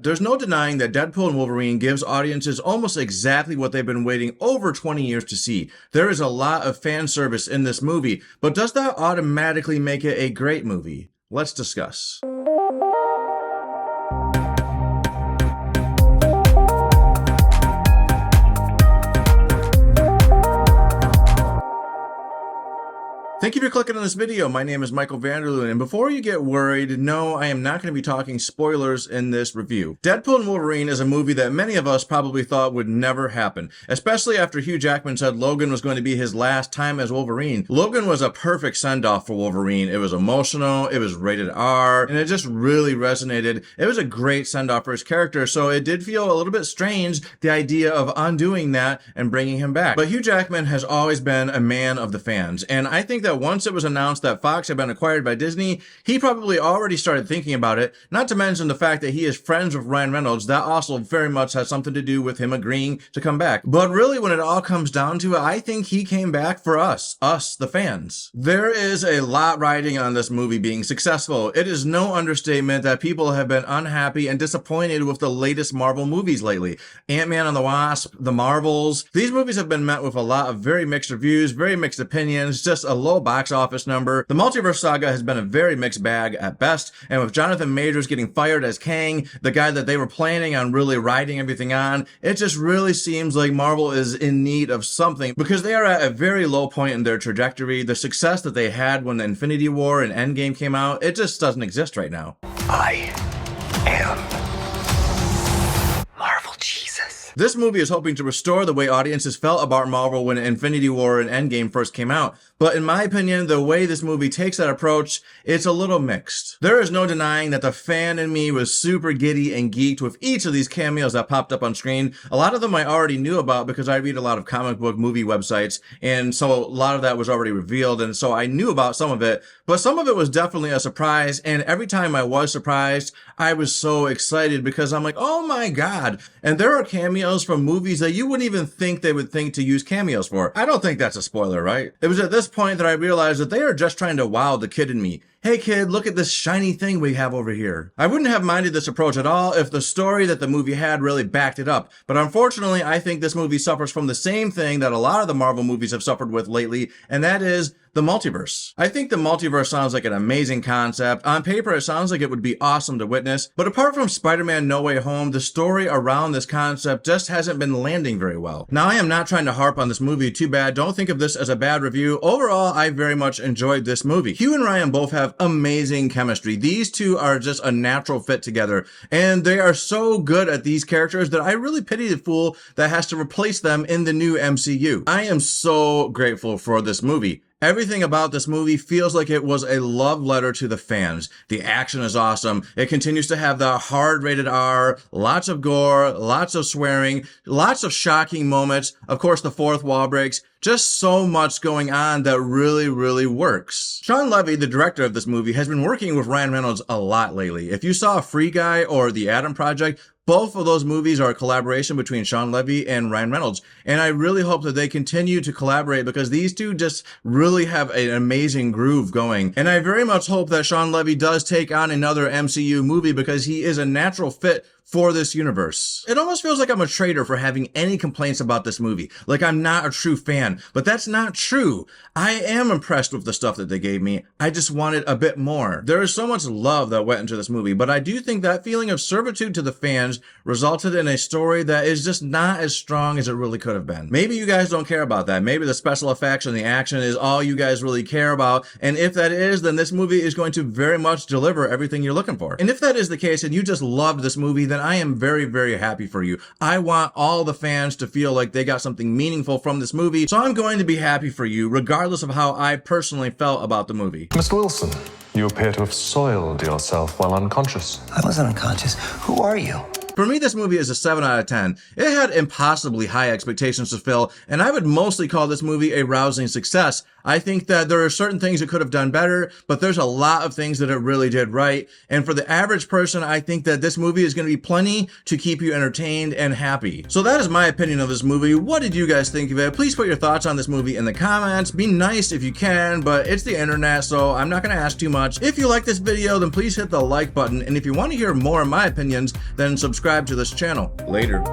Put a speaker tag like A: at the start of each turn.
A: There's no denying that Deadpool and Wolverine gives audiences almost exactly what they've been waiting over 20 years to see. There is a lot of fan service in this movie, but does that automatically make it a great movie? Let's discuss. Thank you for clicking on this video. My name is Michael Vanderloon, and before you get worried, no, I am not going to be talking spoilers in this review. Deadpool and Wolverine is a movie that many of us probably thought would never happen, especially after Hugh Jackman said Logan was going to be his last time as Wolverine. Logan was a perfect send-off for Wolverine. It was emotional, it was rated R, and it just really resonated. It was a great send-off for his character, so it did feel a little bit strange, the idea of undoing that and bringing him back. But Hugh Jackman has always been a man of the fans, and I think that once it was announced that Fox had been acquired by Disney, he probably already started thinking about it, not to mention the fact that he is friends with Ryan Reynolds. That also very much has something to do with him agreeing to come back. But really, when it all comes down to it, I think he came back for us, the fans. There is a lot riding on this movie being successful. It is no understatement that people have been unhappy and disappointed with the latest Marvel movies lately. Ant-Man and the Wasp, the Marvels. These movies have been met with a lot of very mixed reviews, very mixed opinions, just a low box office number. The multiverse saga has been a very mixed bag at best, and with Jonathan Majors getting fired as Kang, the guy that they were planning on really riding everything on, it just really seems like Marvel is in need of something because they are at a very low point in their trajectory. The success that they had when the Infinity War and Endgame came out, it just doesn't exist right now.
B: I am Marvel Jesus.
A: This movie is hoping to restore the way audiences felt about Marvel when Infinity War and Endgame first came out. But in my opinion, the way this movie takes that approach, it's a little mixed. There is no denying that the fan in me was super giddy and geeked with each of these cameos that popped up on screen. A lot of them I already knew about because I read a lot of comic book movie websites, and so a lot of that was already revealed, and so I knew about some of it, but some of it was definitely a surprise, and every time I was surprised, I was so excited because I'm like, oh my god. And there are cameos from movies that you wouldn't even think they would think to use cameos for. I don't think that's a spoiler, right? It was at this point that I realized that they are just trying to wow the kid in me. Hey kid, look at this shiny thing we have over here. I wouldn't have minded this approach at all if the story that the movie had really backed it up. But unfortunately, I think this movie suffers from the same thing that a lot of the Marvel movies have suffered with lately, and that is the multiverse. I think the multiverse sounds like an amazing concept. On paper, it sounds like it would be awesome to witness. But apart from Spider-Man No Way Home, the story around this concept just hasn't been landing very well. Now, I am not trying to harp on this movie too bad. Don't think of this as a bad review. Overall, I very much enjoyed this movie. Hugh and Ryan both have amazing chemistry. These two are just a natural fit together, and they are so good at these characters that I really pity the fool that has to replace them in the new MCU. I am so grateful for this movie. Everything about this movie feels like it was a love letter to the fans. The action is awesome. It continues to have the hard rated R, lots of gore, lots of swearing, lots of shocking moments. Of course, the fourth wall breaks. Just so much going on that really, really works. Shawn Levy, the director of this movie, has been working with Ryan Reynolds a lot lately. If you saw Free Guy or The Adam Project, both of those movies are a collaboration between Shawn Levy and Ryan Reynolds. And I really hope that they continue to collaborate because these two just really have an amazing groove going. And I very much hope that Shawn Levy does take on another MCU movie because he is a natural fit for this universe. It almost feels like I'm a traitor for having any complaints about this movie. Like I'm not a true fan, but that's not true. I am impressed with the stuff that they gave me. I just wanted a bit more. There is so much love that went into this movie, but I do think that feeling of servitude to the fans resulted in a story that is just not as strong as it really could have been. Maybe you guys don't care about that. Maybe the special effects and the action is all you guys really care about. And if that is, then this movie is going to very much deliver everything you're looking for. And if that is the case and you just loved this movie, then I am very, very happy for you. I want all the fans to feel like they got something meaningful from this movie, so I'm going to be happy for you, regardless of how I personally felt about the movie.
C: Mr. Wilson, you appear to have soiled yourself while unconscious.
B: I wasn't unconscious. Who are you?
A: For me, this movie is a 7 out of 10. It had impossibly high expectations to fill, and I would mostly call this movie a rousing success. I think that there are certain things it could have done better, but there's a lot of things that it really did right. And for the average person, I think that this movie is going to be plenty to keep you entertained and happy. So that is my opinion of this movie. What did you guys think of it? Please put your thoughts on this movie in the comments. Be nice if you can, but it's the internet, so I'm not going to ask too much. If you like this video, then please hit the like button. And if you want to hear more of my opinions, then subscribe to this channel. Later.